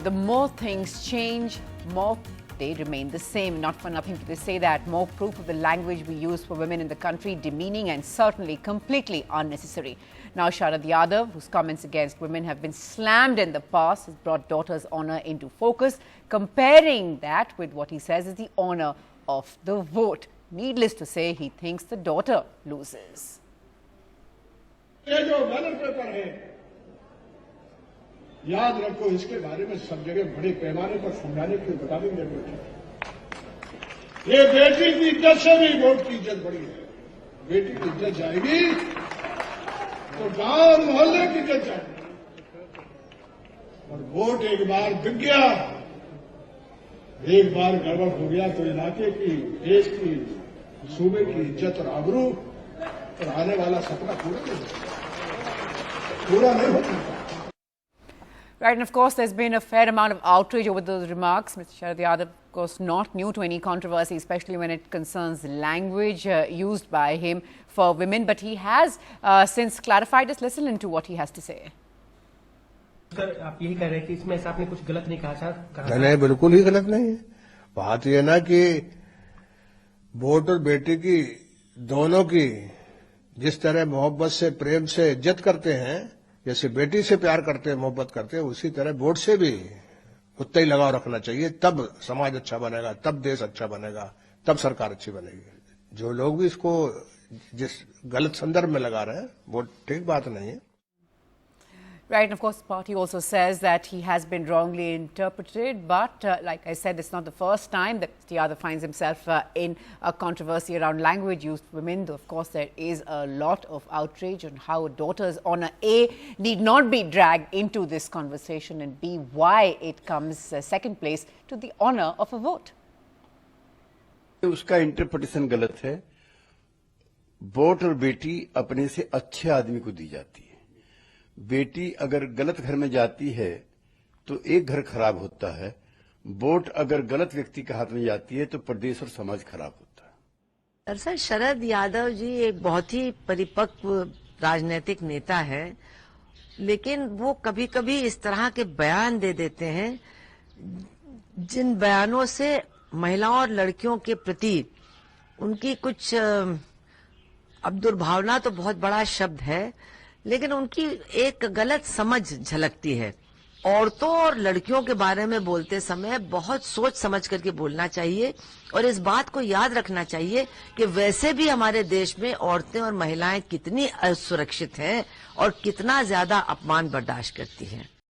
the more things change, more they remain the same. Not for nothing do they say that. More proof of the language we use for women in the country demeaning and certainly completely unnecessary. Now Sharad Yadav, whose comments against women have been slammed in the past, has brought daughter's honour into focus, comparing that with what he says is the honour of the vote. Needless to say, he thinks the daughter loses. ये जो ballot paper है, याद रखो, इसके बारे में सब जगह बड़े पैमाने पर समझाने की बताने की जरूरत है। ये बेटी की इज्जत से भी वोट की इज्जत बड़ी है। बेटी की इज्जत जाएगी तो गांव मोहल्ले की इज्जत जाएगी, और वोट एक बार बिक गया, एक बार गड़बड़ हो गया तो इलाके की, देश की, सूबे की इज्जत और आबरू और आने वाला सपना पूरा नहीं हो सकता। Right, and of course, there's been a fair amount of outrage over those remarks. Mr. Sharad Yadav, of course, not new to any controversy, especially when it concerns language used by him for women. But he has since clarified this. Listen into what he has to say. Sir, आप यही कह रहे हैं कि इसमें ऐसा आपने कुछ गलत नहीं कहा? नहीं, बिल्कुल ही गलत नहीं है। बात यह ना कि वोट और बेटी की दोनों की जिस तरह मोहब्बत से, प्रेम से इज्जत करते हैं, जैसे बेटी से प्यार करते हैं, मोहब्बत करते हैं, उसी तरह वोट से भी उतना ही लगाव रखना चाहिए। तब समाज अच्छा बनेगा, तब देश अच्छा बनेगा, तब सरकार अच्छी बनेगी। जो लोग भी इसको जिस गलत संदर्भ में लगा रहे हैं, वो ठीक बात नहीं है। Right, and of course, the party also says that he has been wrongly interpreted. But like I said, it's not the first time that Mr. Yadav finds himself in a controversy around language used for women. Though, of course, there is a lot of outrage on how a daughter's honour, A, need not be dragged into this conversation, and B, why it comes second place to the honour of a vote. उसका interpretation गलत है। Vote और बेटी अपने से अच्छे आदमी को दी जाती है। बेटी अगर गलत घर में जाती है तो एक घर खराब होता है। वोट अगर गलत व्यक्ति के हाथ में जाती है तो प्रदेश और समाज खराब होता है। दरअसल शरद यादव जी एक बहुत ही परिपक्व राजनीतिक नेता है, लेकिन वो कभी कभी इस तरह के बयान दे देते हैं जिन बयानों से महिलाओं और लड़कियों के प्रति उनकी कुछ, अब दुर्भावना तो बहुत बड़ा शब्द है, लेकिन उनकी एक गलत समझ झलकती है। औरतों और लड़कियों के बारे में बोलते समय बहुत सोच समझ करके बोलना चाहिए, और इस बात को याद रखना चाहिए कि वैसे भी हमारे देश में औरतें और महिलाएं कितनी असुरक्षित हैं और कितना ज्यादा अपमान बर्दाश्त करती हैं।